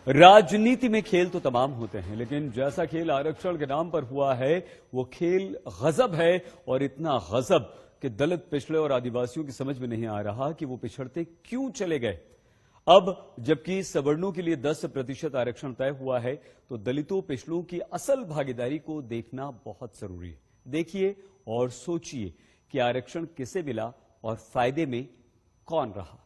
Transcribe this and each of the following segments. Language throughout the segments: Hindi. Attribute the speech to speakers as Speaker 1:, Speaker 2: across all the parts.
Speaker 1: राजनीति में खेल तो तमाम होते हैं, लेकिन जैसा खेल आरक्षण के नाम पर हुआ है वो खेल गजब है, और इतना गजब कि दलित, पिछड़े और आदिवासियों की समझ में नहीं आ रहा कि वो पिछड़ते क्यों चले गए। अब जबकि सवर्णों के लिए 10% आरक्षण तय हुआ है, तो दलितों, पिछड़ों की असल भागीदारी को देखना बहुत जरूरी है। देखिए और सोचिए कि आरक्षण किसे मिला और फायदे में कौन रहा।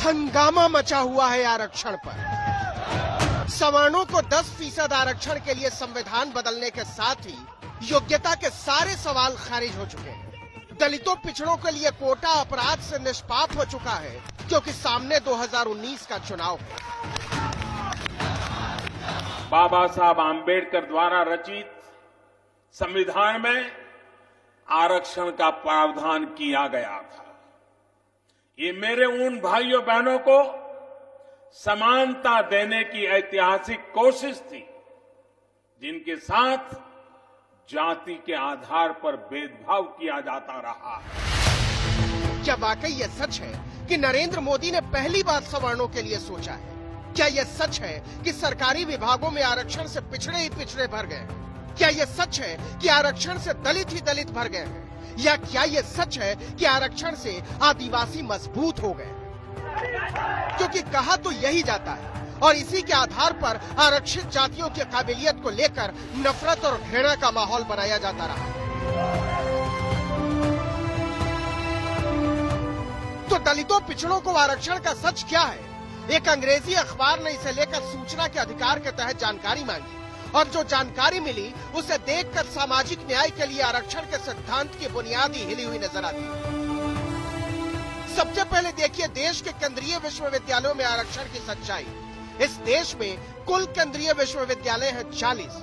Speaker 2: हंगामा मचा हुआ है आरक्षण पर। सवर्णों को 10% आरक्षण के लिए संविधान बदलने के साथ ही योग्यता के सारे सवाल खारिज हो चुके हैं। दलितों, पिछड़ों के लिए कोटा अपराध से निष्पाप हो चुका है, क्योंकि सामने 2019 का चुनाव है।
Speaker 3: बाबा साहब आम्बेडकर द्वारा रचित संविधान में आरक्षण का प्रावधान किया गया था। ये मेरे उन भाइयों बहनों को समानता देने की ऐतिहासिक कोशिश थी जिनके साथ जाति के आधार पर भेदभाव किया जाता रहा।
Speaker 2: क्या वाकई ये सच है कि नरेंद्र मोदी ने पहली बार सवर्णों के लिए सोचा है? क्या यह सच है कि सरकारी विभागों में आरक्षण से पिछड़े ही पिछड़े भर गए हैं? क्या यह सच है कि आरक्षण से दलित ही दलित भर गए हैं? या क्या यह सच है कि आरक्षण से आदिवासी मजबूत हो गए? क्योंकि कहा तो यही जाता है, और इसी के आधार पर आरक्षित जातियों की काबिलियत को लेकर नफरत और घृणा का माहौल बनाया जाता रहा। तो दलितों, पिछड़ों को आरक्षण का सच क्या है? एक अंग्रेजी अखबार ने इसे लेकर सूचना के अधिकार के तहत जानकारी मांगी, और जो जानकारी मिली उसे देखकर सामाजिक न्याय के लिए आरक्षण के सिद्धांत की बुनियाद ही हिली हुई नजर आती है। सबसे पहले देखिए देश के केंद्रीय विश्वविद्यालयों में आरक्षण की सच्चाई। इस देश में कुल केंद्रीय विश्वविद्यालय है 40।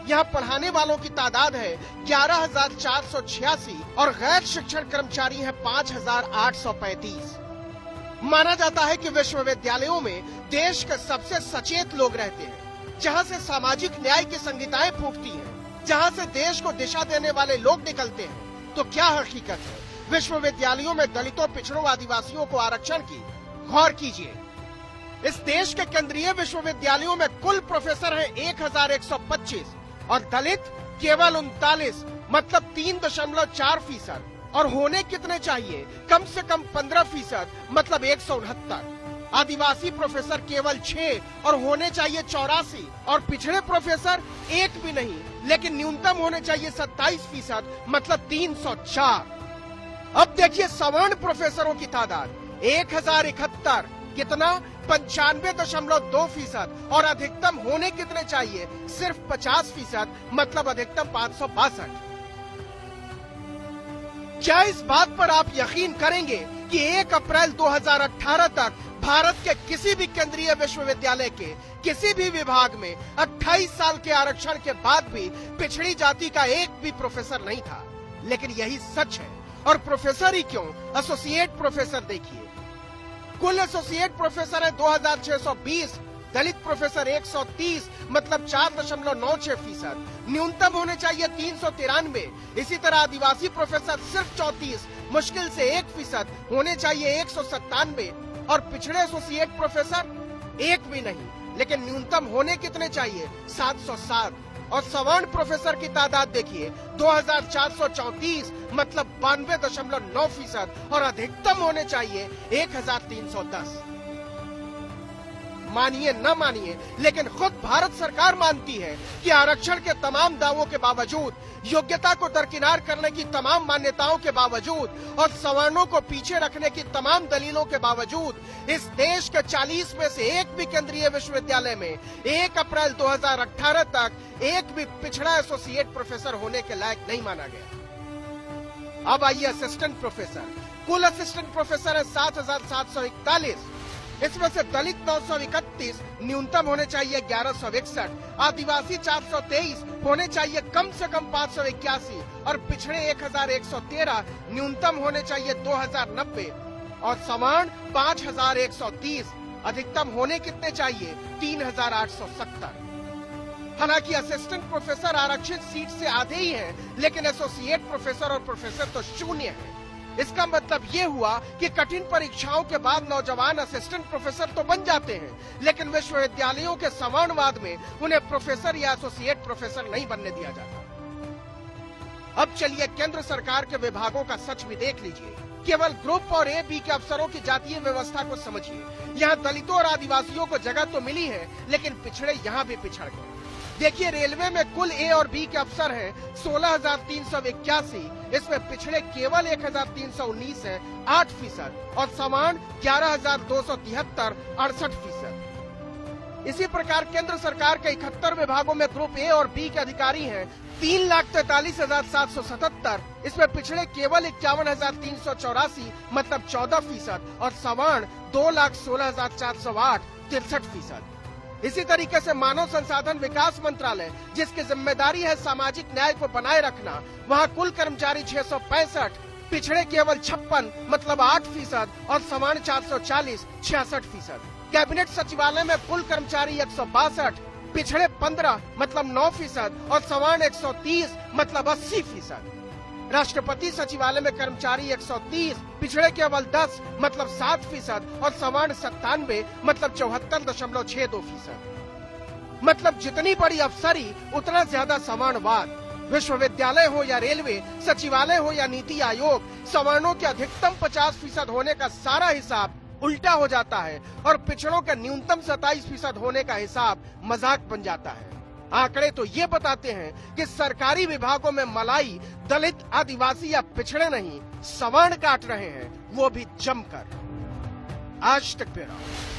Speaker 2: यहाँ पढ़ाने वालों की तादाद है 11,486 और गैर शिक्षण कर्मचारी है 5,835। माना जाता है कि विश्वविद्यालयों में देश के सबसे सचेत लोग रहते हैं, जहाँ से सामाजिक न्याय की संहिताएं फूटती हैं, जहाँ से देश को दिशा देने वाले लोग निकलते हैं। तो क्या हकीकत है विश्वविद्यालयों में दलितों, पिछड़ों, आदिवासियों को आरक्षण की? गौर कीजिए, इस देश के केंद्रीय विश्वविद्यालयों में कुल प्रोफेसर हैं 1,125 और दलित केवल 39, मतलब 3.4%। और होने कितने चाहिए? कम से कम 15%, मतलब 169। आदिवासी प्रोफेसर केवल 6 और होने चाहिए 84, और पिछड़े प्रोफेसर एक भी नहीं, लेकिन न्यूनतम होने चाहिए 27%, मतलब 304। अब देखिए सवर्ण प्रोफेसरों की तादाद 1,071, कितना? 95.2%, और अधिकतम होने कितने चाहिए? सिर्फ 50%, मतलब अधिकतम 562। क्या इस बात पर आप यकीन करेंगे कि 1 अप्रैल 2018 तक भारत के किसी भी केंद्रीय विश्वविद्यालय के किसी भी विभाग में 28 साल के आरक्षण के बाद भी पिछड़ी जाति का एक भी प्रोफेसर नहीं था? लेकिन यही सच है। और प्रोफेसर ही क्यों, एसोसिएट प्रोफेसर देखिए। कुल एसोसिएट प्रोफेसर है 2,620, दलित प्रोफेसर 130, मतलब 4.96%। न्यूनतम होने चाहिए 393। इसी तरह आदिवासी प्रोफेसर सिर्फ 34, मुश्किल से 1%, होने चाहिए 197। और पिछड़े एसोसिएट प्रोफेसर एक भी नहीं, लेकिन न्यूनतम होने कितने चाहिए? 707। और सवर्ण प्रोफेसर की तादाद देखिए 2,434, मतलब 92.9%, और अधिकतम होने चाहिए 1,310। मानिए न मानिए, लेकिन खुद भारत सरकार मानती है कि आरक्षण के तमाम दावों के बावजूद, योग्यता को दरकिनार करने की तमाम मान्यताओं के बावजूद और सवर्णों को पीछे रखने की तमाम दलीलों के बावजूद इस देश के 40 में से एक भी केंद्रीय विश्वविद्यालय में 1 अप्रैल 2018 तक एक भी पिछड़ा एसोसिएट प्रोफेसर होने के लायक नहीं माना गया। अब आइए असिस्टेंट प्रोफेसर। कुल असिस्टेंट प्रोफेसर है 7,741, इसमें से दलित 931, न्यूनतम होने चाहिए 1161, आदिवासी 423, होने चाहिए कम से कम 581 और पिछड़े 1113, न्यूनतम होने चाहिए 2090 और सवर्ण 5130, अधिकतम होने कितने चाहिए 3870। हालांकि असिस्टेंट प्रोफेसर आरक्षित सीट से आधे ही हैं, लेकिन एसोसिएट प्रोफेसर और प्रोफेसर तो शून्य है। इसका मतलब ये हुआ कि कठिन परीक्षाओं के बाद नौजवान असिस्टेंट प्रोफेसर तो बन जाते हैं, लेकिन विश्वविद्यालयों के सवर्णवाद में उन्हें प्रोफेसर या एसोसिएट प्रोफेसर नहीं बनने दिया जाता। अब चलिए केंद्र सरकार के विभागों का सच भी देख लीजिए। केवल ग्रुप और ए बी के अफसरों की जातीय व्यवस्था को समझिए। यहाँ दलितों और आदिवासियों को जगह तो मिली है, लेकिन पिछड़े यहाँ भी पिछड़ गए। देखिए, रेलवे में कुल ए और बी के अफसर हैं 16,381, इसमें पिछड़े केवल 1,319 है 8%, और सवर्ण 11,273 68%। इसी प्रकार केंद्र सरकार के 71 विभागों में ग्रुप ए और बी के अधिकारी हैं 3,43,777, इसमें पिछड़े केवल 51,384 मतलब 14% और सवर्ण 2,16,408 63%। इसी तरीके से मानव संसाधन विकास मंत्रालय, जिसकी जिम्मेदारी है सामाजिक न्याय को बनाए रखना, वहां कुल कर्मचारी 665, पिछड़े केवल 56 मतलब 8% और सवर्ण 440 66%। कैबिनेट सचिवालय में कुल कर्मचारी 162, पिछड़े 15 मतलब 9% और सवर्ण 130 मतलब 80%। राष्ट्रपति सचिवालय में कर्मचारी 130, पिछड़े केवल 10 मतलब 7% और सवर्ण 97 मतलब 74.62%। मतलब जितनी बड़ी अफसरी उतना ज्यादा सवर्णवाद। विश्वविद्यालय हो या रेलवे, सचिवालय हो या नीति आयोग, सवर्णों के अधिकतम 50% होने का सारा हिसाब उल्टा हो जाता है और पिछड़ों के न्यूनतम 27% होने का हिसाब मजाक बन जाता है। आंकड़े तो ये बताते हैं कि सरकारी विभागों में मलाई दलित, आदिवासी या पिछड़े नहीं, सवर्ण काट रहे हैं, वो भी जमकर। आज तक ब्यूरो।